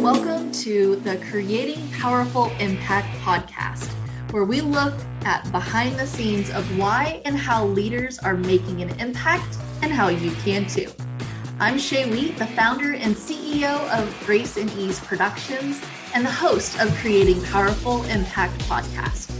Welcome to the Creating Powerful Impact podcast, where we look at behind the scenes of why and how leaders are making an impact and how you can too. I'm Shay Wheat, the founder and CEO of Grace and Ease Productions and the host of Creating Powerful Impact podcast.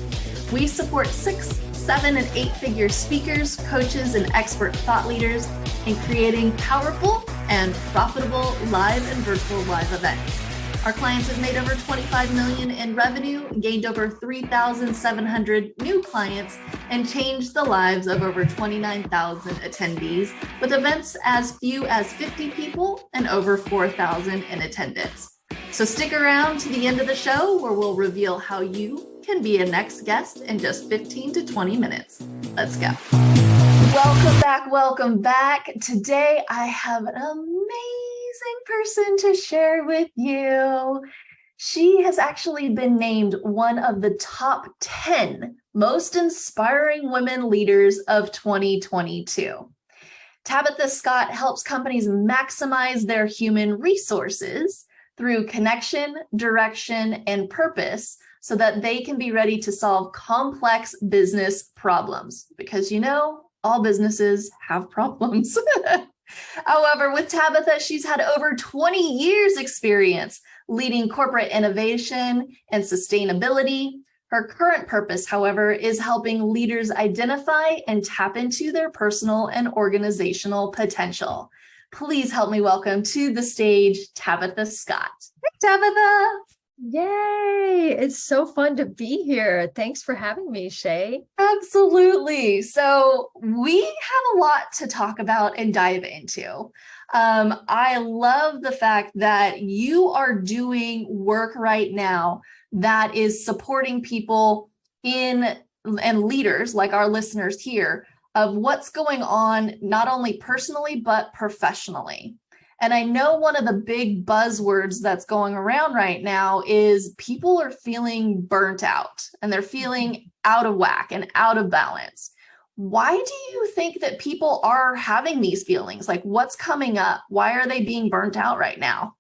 We support 6, 7, and 8-figure speakers, coaches, and expert thought leaders in creating powerful and profitable live and virtual live events. Our clients have made over $25 million in revenue, gained over 3,700 new clients, and changed the lives of over 29,000 attendees with events as few as 50 people and over 4,000 in attendance. So stick around to the end of the show where we'll reveal how you can be a next guest in just 15 to 20 minutes. Let's go. Welcome back. Today I have an amazing person to share with you. She has actually been named one of the top 10 most inspiring women leaders of 2022. Tabitha Scott helps companies maximize their human resources through connection, direction, and purpose so that they can be ready to solve complex business problems. Because all businesses have problems. However, with Tabitha, she's had over 20 years experience leading corporate innovation and sustainability. Her current purpose, however, is helping leaders identify and tap into their personal and organizational potential. Please help me welcome to the stage, Tabitha Scott. Hey, Tabitha. Yay! It's so fun to be here. Thanks for having me, Shay. Absolutely. So we have a lot to talk about and dive into. I love the fact that you are doing work right now that is supporting people and leaders like our listeners here of what's going on, not only personally, but professionally. And I know one of the big buzzwords that's going around right now is people are feeling burnt out and they're feeling out of whack and out of balance. Why do you think that people are having these feelings? Like, what's coming up? Why are they being burnt out right now?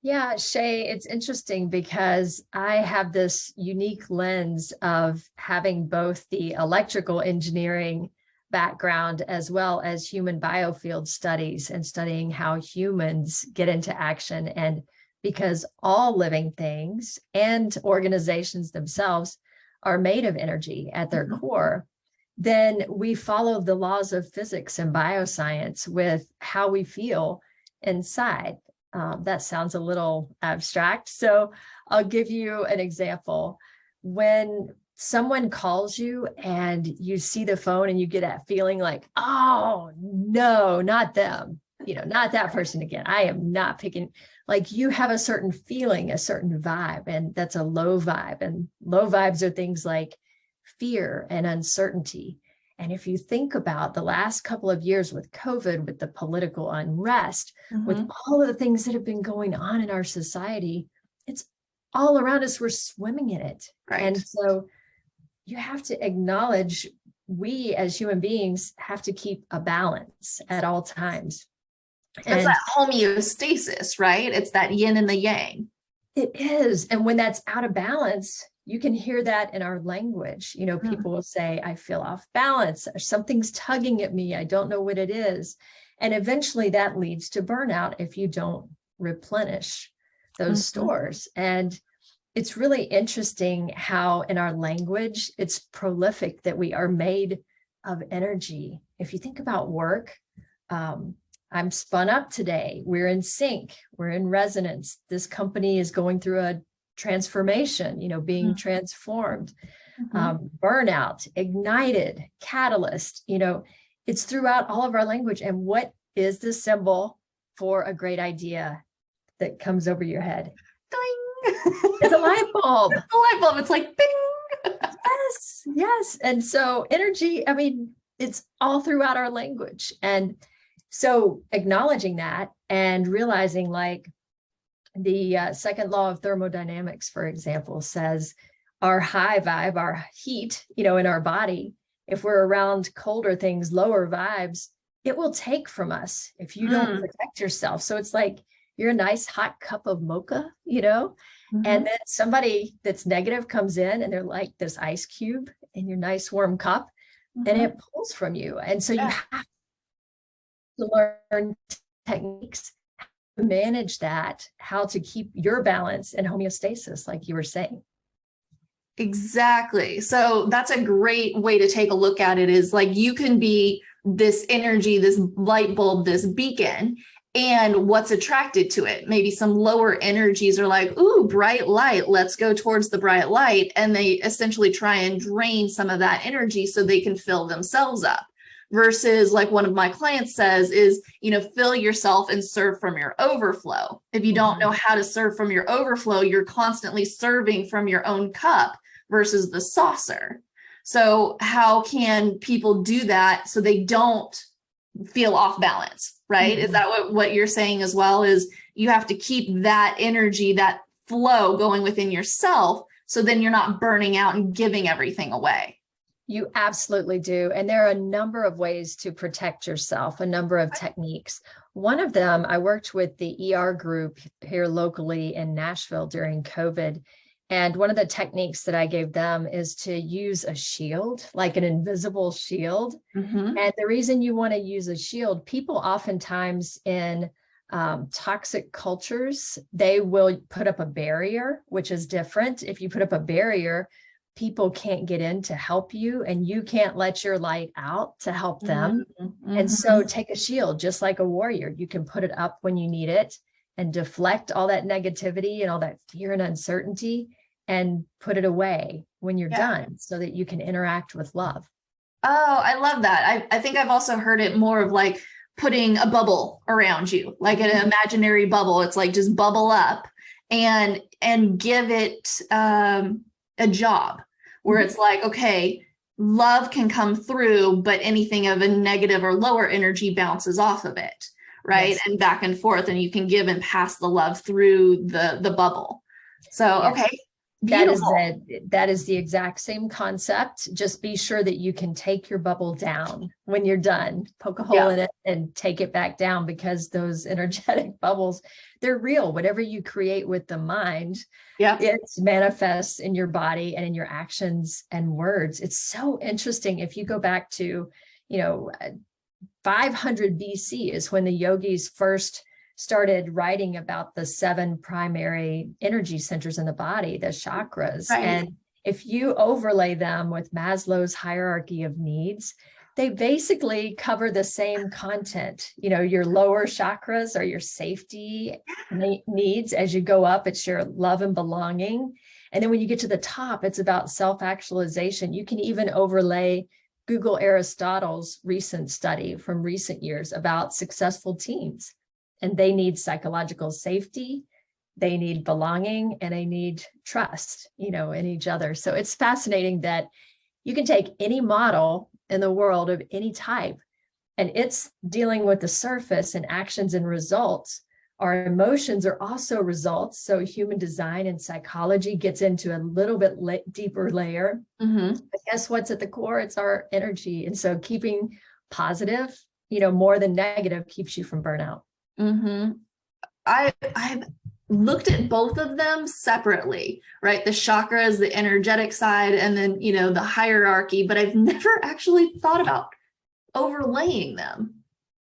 Yeah, Shay, it's interesting because I have this unique lens of having both the electrical engineering background as well as human biofield studies and studying how humans get into action. And because all living things and organizations themselves are made of energy at their core, then we follow the laws of physics and bioscience with how we feel inside. That sounds a little abstract. So I'll give you an example. When someone calls you and you see the phone and you get that feeling like, oh, no, not them, not that person again. I am not picking, like you have a certain feeling, a certain vibe, and that's a low vibe. And low vibes are things like fear and uncertainty. And if you think about the last couple of years with COVID, with the political unrest, with all of the things that have been going on in our society, it's all around us. We're swimming in it. Right. And so you have to acknowledge we as human beings have to keep a balance at all times. It's that homeostasis, right? It's that yin and the yang. It is. And when that's out of balance, you can hear that in our language. People will say, I feel off balance, or something's tugging at me. I don't know what it is. And eventually that leads to burnout if you don't replenish those stores. And it's really interesting how in our language, it's prolific that we are made of energy. If you think about work, I'm spun up today. We're in sync. We're in resonance. This company is going through a transformation, being transformed, burnout, ignited, catalyst, it's throughout all of our language. And what is the symbol for a great idea that comes over your head? It's a light bulb. It's a light bulb. It's like, bing. Yes. And so energy, it's all throughout our language. And so acknowledging that and realizing like the second law of thermodynamics, for example, says our high vibe, our heat, in our body, if we're around colder things, lower vibes, it will take from us if you don't protect yourself. So it's like you're a nice hot cup of mocha, you know, and then somebody that's negative comes in and they're like this ice cube in your nice warm cup, and it pulls from you. And so you have to learn techniques to manage that, how to keep your balance and homeostasis, like you were saying. Exactly. So that's a great way to take a look at it, is like you can be this energy, this light bulb, this beacon, and what's attracted to it. Maybe some lower energies are like, ooh, bright light, let's go towards the bright light. And they essentially try and drain some of that energy so they can fill themselves up. Versus, like one of my clients says, is, fill yourself and serve from your overflow. If you don't know how to serve from your overflow, you're constantly serving from your own cup versus the saucer. So how can people do that so they don't feel off balance, right? Is that what you're saying as well? Is you have to keep that energy, that flow going within yourself, so then you're not burning out and giving everything away. You absolutely do. And there are a number of ways to protect yourself, a number of techniques. One of them, I worked with the ER group here locally in Nashville during COVID. And one of the techniques that I gave them is to use a shield, like an invisible shield. And the reason you want to use a shield, people oftentimes in toxic cultures, they will put up a barrier, which is different. If you put up a barrier, people can't get in to help you, and you can't let your light out to help them. And so take a shield, just like a warrior. You can put it up when you need it and deflect all that negativity and all that fear and uncertainty, and put it away when you're done, so that you can interact with love. Oh, I love that. I think I've also heard it more of like putting a bubble around you, like an imaginary bubble. It's like just bubble up and give it a job where it's like, okay, love can come through, but anything of a negative or lower energy bounces off of it, right? Yes. And back and forth, and you can give and pass the love through the bubble. So, okay. Beautiful. That is the exact same concept. Just be sure that you can take your bubble down when you're done, poke a hole in it and take it back down, because those energetic bubbles, they're real. Whatever you create with the mind, it manifests in your body and in your actions and words. It's so interesting. If you go back to, 500 BC is when the yogis first started writing about the 7 primary energy centers in the body, the chakras. Right. And if you overlay them with Maslow's hierarchy of needs, they basically cover the same content. Your lower chakras are your safety needs. As you go up, it's your love and belonging. And then when you get to the top, it's about self-actualization. You can even overlay Google Aristotle's recent study from recent years about successful teams. And they need psychological safety, they need belonging, and they need trust, in each other. So it's fascinating that you can take any model in the world of any type, and it's dealing with the surface and actions and results. Our emotions are also results. So human design and psychology gets into a little bit deeper layer. But guess what's at the core? It's our energy. And so keeping positive, more than negative, keeps you from burnout. I've looked at both of them separately, right? The chakras, the energetic side, and then, the hierarchy, but I've never actually thought about overlaying them.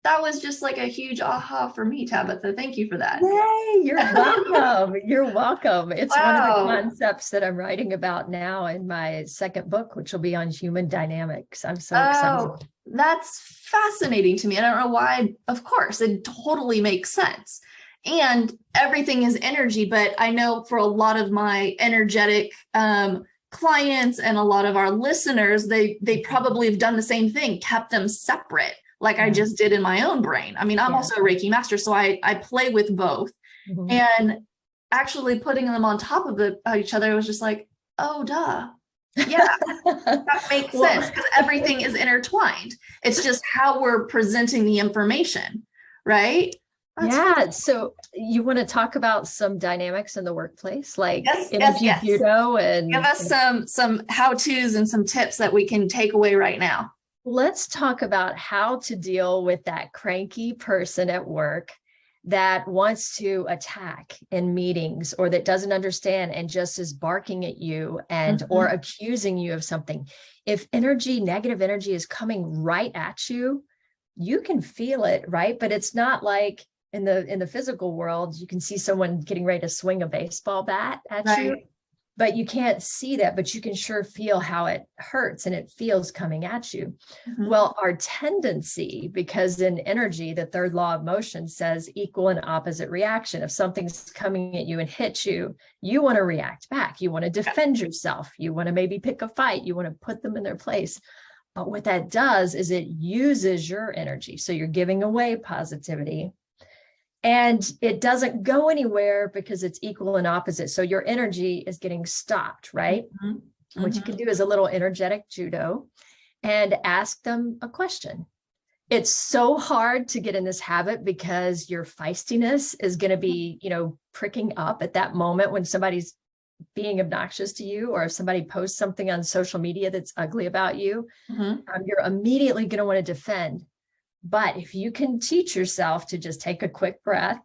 That was just like a huge aha for me, Tabitha. Thank you for that. Yay, you're welcome. You're welcome. It's one of the concepts that I'm writing about now in my second book, which will be on human dynamics. I'm so excited. That's fascinating to me. I don't know why. Of course, it totally makes sense. And everything is energy, but I know for a lot of my energetic clients and a lot of our listeners, they probably have done the same thing, kept them separate, like I just did in my own brain. I mean, I'm also a Reiki master, so I play with both. And actually putting them on top of each other was just like, oh, duh. Yeah, that makes sense, because everything is intertwined. It's just how we're presenting the information, right? So you want to talk about some dynamics in the workplace, like energy judo, and give us some how-tos and some tips that we can take away right now. Let's talk about how to deal with that cranky person at work that wants to attack in meetings, or that doesn't understand and just is barking at you and or accusing you of something. If negative energy is coming right at you, you can feel it, right? But it's not like in the physical world, you can see someone getting ready to swing a baseball bat at you, but you can't see that, but you can sure feel how it hurts and it feels coming at you. Well, our tendency, because in energy, the third law of motion says equal and opposite reaction. If something's coming at you and hits you, you want to react back. You want to defend yourself. You want to maybe pick a fight. You want to put them in their place. But what that does is it uses your energy. So you're giving away positivity. And it doesn't go anywhere because it's equal and opposite. So your energy is getting stopped, right? What you can do is a little energetic judo and ask them a question. It's so hard to get in this habit because your feistiness is going to be, pricking up at that moment when somebody's being obnoxious to you, or if somebody posts something on social media that's ugly about you, you're immediately going to want to defend. But if you can teach yourself to just take a quick breath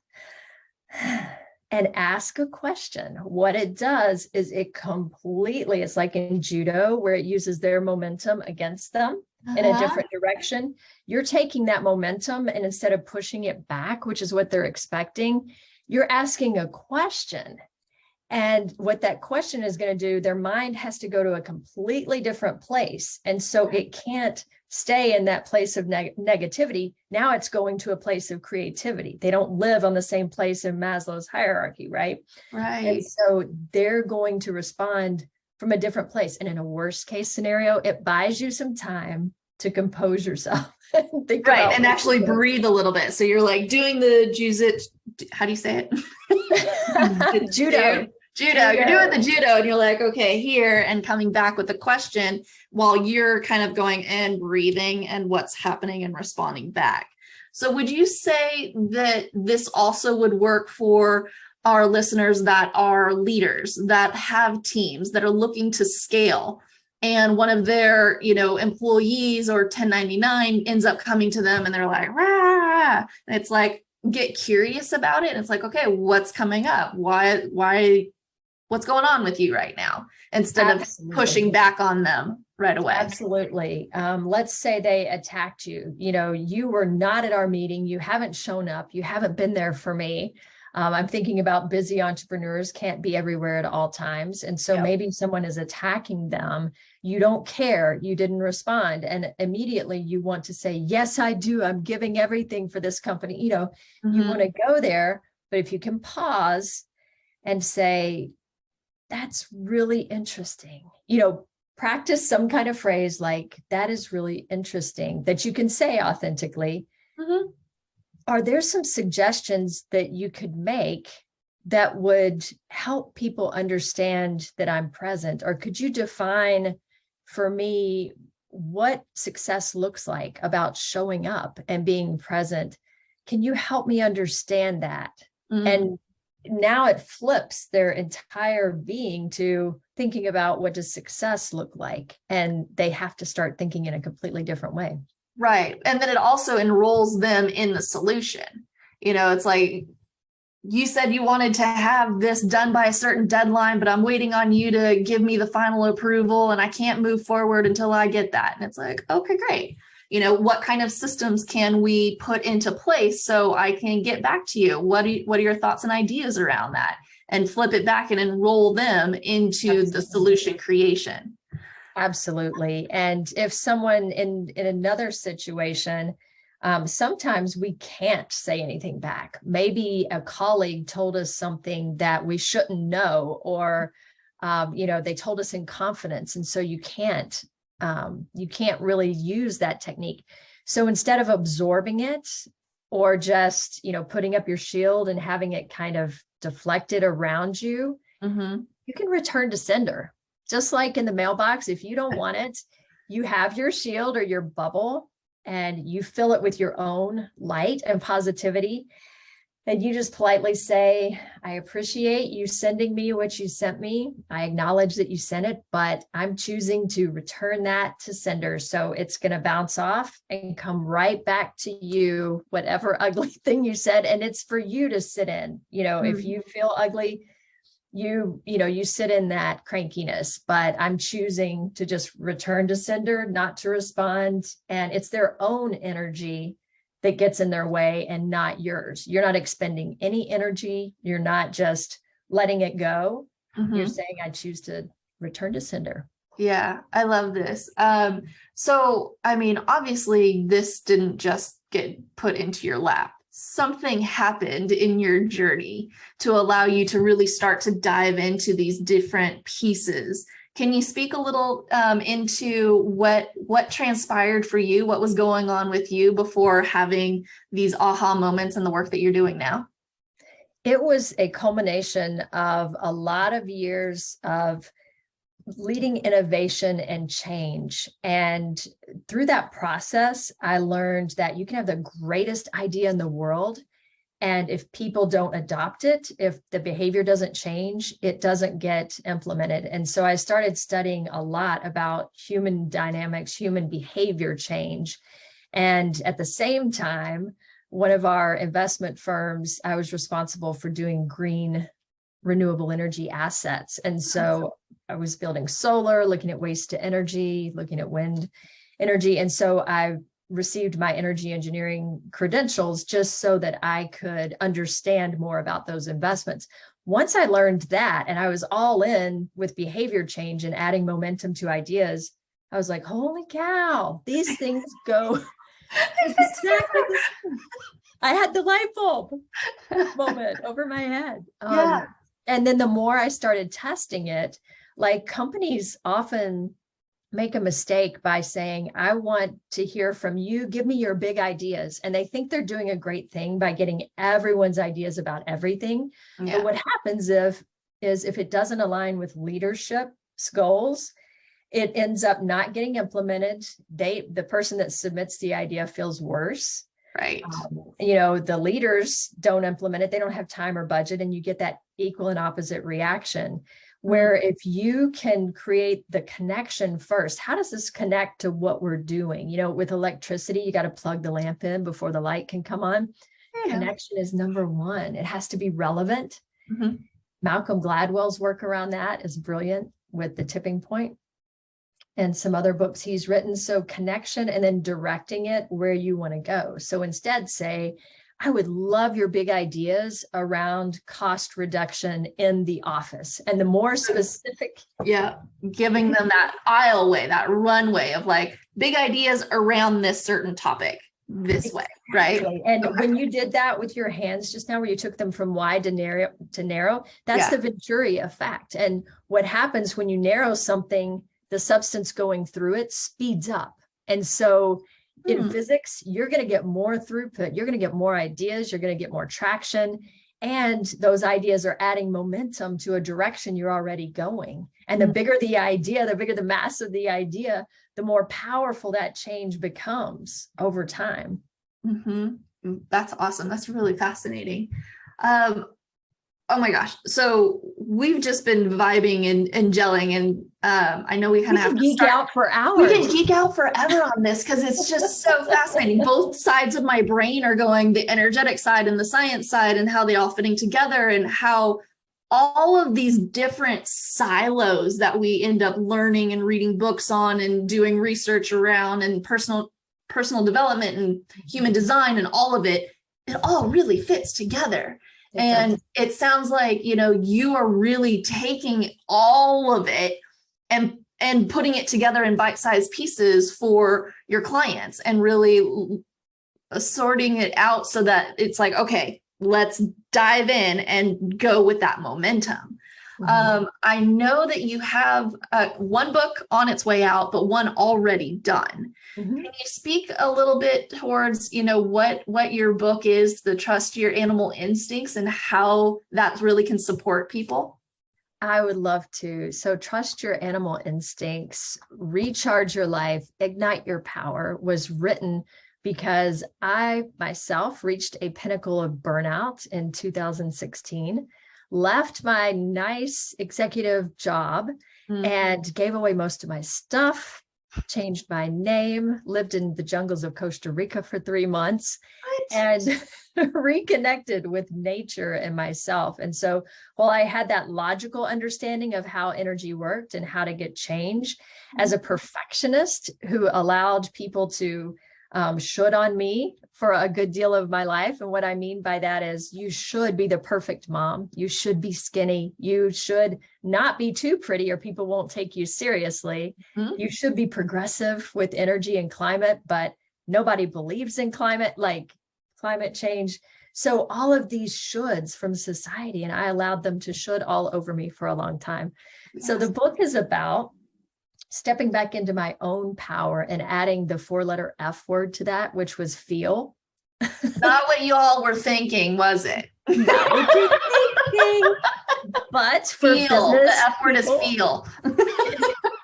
and ask a question, what it does is it's like in judo, where it uses their momentum against them in a different direction. You're taking that momentum, and instead of pushing it back, which is what they're expecting, you're asking a question. And what that question is going to do, their mind has to go to a completely different place. And so it can't stay in that place of negativity. Now it's going to a place of creativity. They don't live on the same place in Maslow's hierarchy, right? Right. And so they're going to respond from a different place. And in a worst case scenario, it buys you some time to compose yourself. And think right. And actually breathe a little bit. So you're like doing the how do you say it? Judo. You're doing the judo, and you're like, okay, here, and coming back with the question while you're kind of going and breathing and what's happening and responding back. So would you say that this also would work for our listeners that are leaders, that have teams, that are looking to scale, and one of their, employees or 1099 ends up coming to them and they're like, rah, and it's like, get curious about it. And it's like, okay, what's coming up? Why, what's going on with you right now? Instead of pushing back on them right away. Absolutely. Let's say they attacked you. You were not at our meeting. You haven't shown up. You haven't been there for me. I'm thinking about busy entrepreneurs can't be everywhere at all times. And so maybe someone is attacking them. You don't care. You didn't respond. And immediately you want to say, yes, I do. I'm giving everything for this company. You want to go there. But if you can pause and say, that's really interesting, practice some kind of phrase like, that is really interesting, that you can say authentically. Are there some suggestions that you could make that would help people understand that I'm present? Or could you define for me what success looks like about showing up and being present? Can you help me understand that? And now it flips their entire being to thinking about, what does success look like? And they have to start thinking in a completely different way. Right. And then it also enrolls them in the solution. It's like, you said you wanted to have this done by a certain deadline, but I'm waiting on you to give me the final approval, and I can't move forward until I get that. And it's like, okay, great. What kind of systems can we put into place so I can get back to you? What are your thoughts and ideas around that? And flip it back and enroll them into the solution creation. Absolutely. And if someone in another situation, sometimes we can't say anything back. Maybe a colleague told us something that we shouldn't know, or, they told us in confidence. And so you can't really use that technique. So instead of absorbing it, or just, putting up your shield and having it kind of deflected around you, you can return to sender. Just like in the mailbox, if you don't want it, you have your shield or your bubble, and you fill it with your own light and positivity. And you just politely say, I appreciate you sending me what you sent me. I acknowledge that you sent it, but I'm choosing to return that to sender. So it's going to bounce off and come right back to you, whatever ugly thing you said. And it's for you to sit in. If you feel ugly, you sit in that crankiness, but I'm choosing to just return to sender, not to respond. And it's their own energy that gets in their way and not yours. You're not expending any energy. You're not just letting it go. You're saying, I choose to return to sender. Yeah, I love this. So, I mean, obviously this didn't just get put into your lap. Something happened in your journey to allow you to really start to dive into these different pieces. Can you speak a little into what transpired for you? What was going on with you before having these aha moments in the work that you're doing now? It was a culmination of a lot of years of leading innovation and change. And through that process, I learned that you can have the greatest idea in the world. And if people don't adopt it, if the behavior doesn't change, it doesn't get implemented. And so I started studying a lot about human dynamics, human behavior change. And at the same time, one of our investment firms, I was responsible for doing green renewable energy assets. And so I was building solar, looking at waste to energy, looking at wind energy. And so I received my energy engineering credentials just so that I could understand more about those investments. Once I learned that, and I was all in with behavior change and adding momentum to ideas, I was like, holy cow, these things go exactly the same. I had the light bulb moment over my head. Yeah. And then the more I started testing it, like companies often make a mistake by saying, I want to hear from you. Give me your big ideas. And they think they're doing a great thing by getting everyone's ideas about everything. Yeah. But what happens if it doesn't align with leadership's goals, it ends up not getting implemented. The person that submits the idea feels worse. Right. The leaders don't implement it. They don't have time or budget, and you get that equal and opposite reaction. Where if you can create the connection first, how does this connect to what we're doing? With electricity, you got to plug the lamp in before the light can come on. Yeah. Connection is number one. It has to be relevant. Malcolm Gladwell's work around that is brilliant with The Tipping Point and some other books he's written. So connection and then directing it where you want to go. So instead say, I would love your big ideas around cost reduction in the office. And the more specific. Yeah. Giving them that aisleway, that runway of like big ideas around this certain topic this way. Right. And when you did that with your hands just now, where you took them from wide to narrow, that's the Venturi effect. And what happens when you narrow something, the substance going through it speeds up. And so in physics, you're going to get more throughput. You're going to get more ideas. You're going to get more traction. And those ideas are adding momentum to a direction you're already going. And the bigger the idea, the bigger the mass of the idea, the more powerful that change becomes over time. That's awesome. That's really fascinating. Oh my gosh. So we've just been vibing and gelling, and I know we kind of have to geek out for hours. We can geek out forever on this because it's just so fascinating. Both sides of my brain are going, the energetic side and the science side, and how they all fitting together, and how all of these different silos that we end up learning and reading books on and doing research around, and personal development and human design and all of it all really fits together. And it sounds like, you are really taking all of it and putting it together in bite-sized pieces for your clients, and really sorting it out so that it's like, okay, let's dive in and go with that momentum. I know that you have one book on its way out, but one already done. Can you speak a little bit towards, what your book is, the Trust Your Animal Instincts, and how that really can support people? I would love to. So Trust Your Animal Instincts, Recharge Your Life, Ignite Your Power was written because I myself reached a pinnacle of burnout in 2016, left my nice executive job and gave away most of my stuff, changed my name, lived in the jungles of Costa Rica for 3 months, and reconnected with nature and myself. And so while I had that logical understanding of how energy worked and how to get change, as a perfectionist who allowed people to should on me for a good deal of my life. And what I mean by that is you should be the perfect mom. You should be skinny. You should not be too pretty or people won't take you seriously. You should be progressive with energy and climate, but nobody believes in climate change. So all of these shoulds from society, and I allowed them to should all over me for a long time. Yes. So the book is about stepping back into my own power and adding the 4-letter F word to that, which was feel. Not what you all were thinking, was it? Not what you're thinking. But for feel, business, the F word is feel.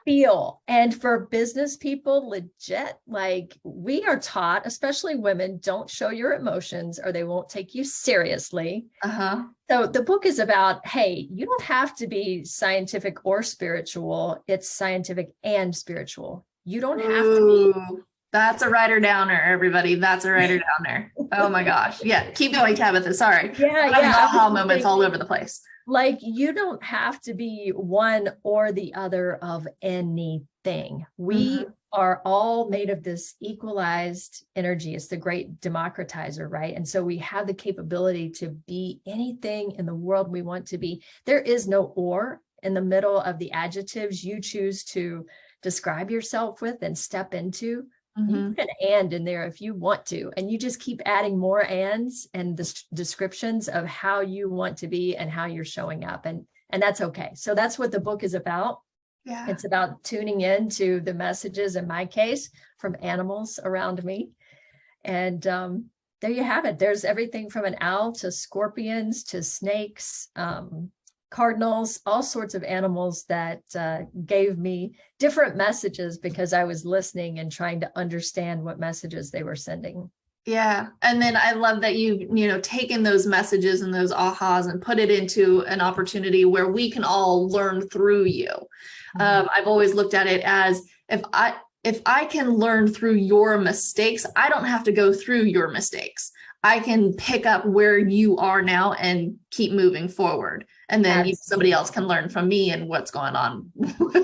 Feel. And for business people, legit, like we are taught, especially women, don't show your emotions or they won't take you seriously. So the book is about, hey, you don't have to be scientific or spiritual. It's scientific and spiritual. You don't have to be. That's a writer downer, everybody. That's a writer downer. Oh my gosh. Yeah. Keep going, Tabitha. Sorry. Yeah. Aha moments all over the place. Like you don't have to be one or the other of anything. We are all made of this equalized energy. It's the great democratizer, right? And so we have the capability to be anything in the world we want to be. There is no or in the middle of the adjectives you choose to describe yourself with and step into. You put an and in there if you want to, and you just keep adding more ands and the descriptions of how you want to be and how you're showing up. And that's okay. So that's what the book is about. Yeah. It's about tuning in to the messages, in my case, from animals around me. And there you have it. There's everything from an owl to scorpions to snakes, cardinals, all sorts of animals that gave me different messages because I was listening and trying to understand what messages they were sending. Yeah. And then I love that you've taken those messages and those ahas and put it into an opportunity where we can all learn through you. I've always looked at it as if I can learn through your mistakes, I don't have to go through your mistakes. I can pick up where you are now and keep moving forward. And then somebody else can learn from me and what's going on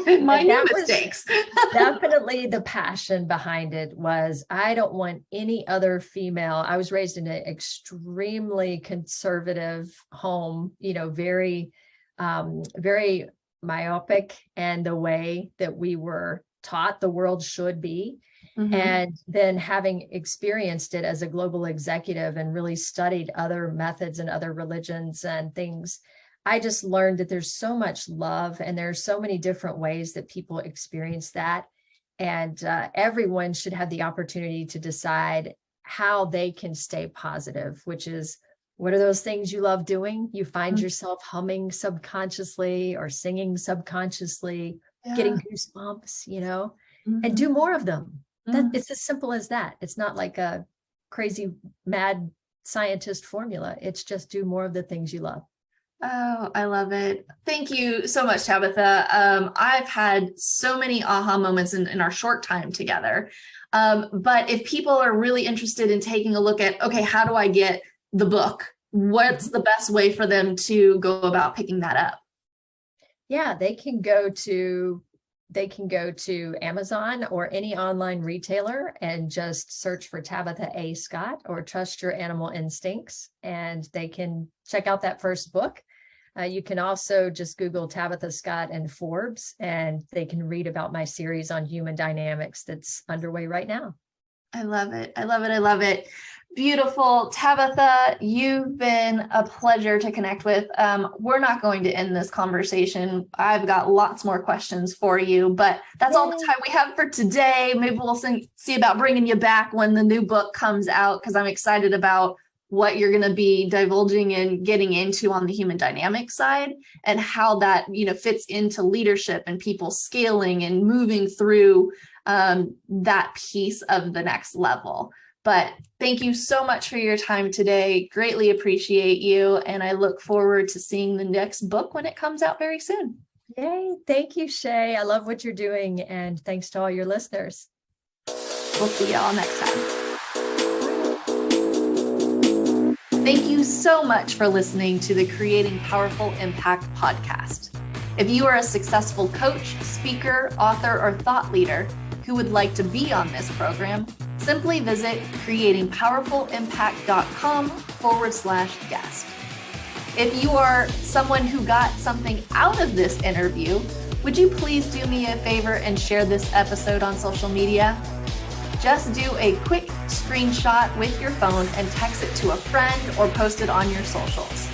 in my new mistakes. Definitely the passion behind it was, I don't want any other female. I was raised in an extremely conservative home, very, very myopic, and the way that we were taught the world should be. And then having experienced it as a global executive and really studied other methods and other religions and things, I just learned that there's so much love and there's so many different ways that people experience that. And everyone should have the opportunity to decide how they can stay positive, which is, what are those things you love doing? You find yourself humming subconsciously or singing subconsciously, getting goosebumps, and do more of them. It's as simple as that. It's not like a crazy mad scientist formula. It's just do more of the things you love. Oh, I love it. Thank you so much, Tabitha. I've had so many aha moments in our short time together. But if people are really interested in taking a look at, okay, how do I get the book? What's the best way for them to go about picking that up? Yeah, they can go to Amazon or any online retailer and just search for Tabitha A. Scott or Trust Your Animal Instincts, and they can check out that first book. You can also just Google Tabitha Scott and Forbes, and they can read about my series on human dynamics that's underway right now. I love it. I love it. I love it. Beautiful. Tabitha, you've been a pleasure to connect with. We're not going to end this conversation. I've got lots more questions for you, but that's all the time we have for today. Maybe we'll see about bringing you back when the new book comes out, because I'm excited about what you're going to be divulging and getting into on the human dynamics side and how that, fits into leadership and people scaling and moving through that piece of the next level. But thank you so much for your time today. Greatly appreciate you. And I look forward to seeing the next book when it comes out very soon. Yay. Thank you, Shay. I love what you're doing. And thanks to all your listeners. We'll see y'all next time. Thank you so much for listening to the Creating Powerful Impact podcast. If you are a successful coach, speaker, author, or thought leader who would like to be on this program, simply visit creatingpowerfulimpact.com/guest. If you are someone who got something out of this interview, would you please do me a favor and share this episode on social media? Just do a quick screenshot with your phone and text it to a friend or post it on your socials.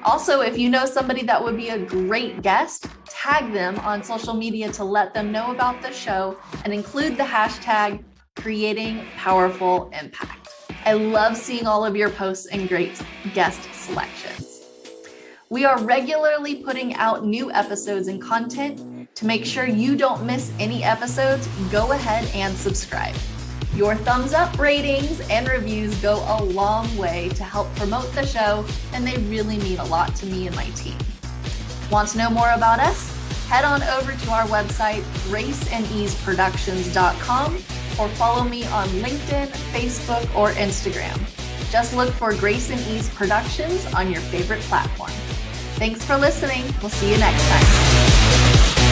Also, if you know somebody that would be a great guest, tag them on social media to let them know about the show and include the hashtag Creating Powerful Impact. I love seeing all of your posts and great guest selections. We are regularly putting out new episodes and content. To make sure you don't miss any episodes, go ahead and subscribe. Your thumbs up, ratings, and reviews go a long way to help promote the show, and they really mean a lot to me and my team. Want to know more about us? Head on over to our website, graceandeaseproductions.com, or follow me on LinkedIn, Facebook, or Instagram. Just look for Grace and Ease Productions on your favorite platform. Thanks for listening. We'll see you next time.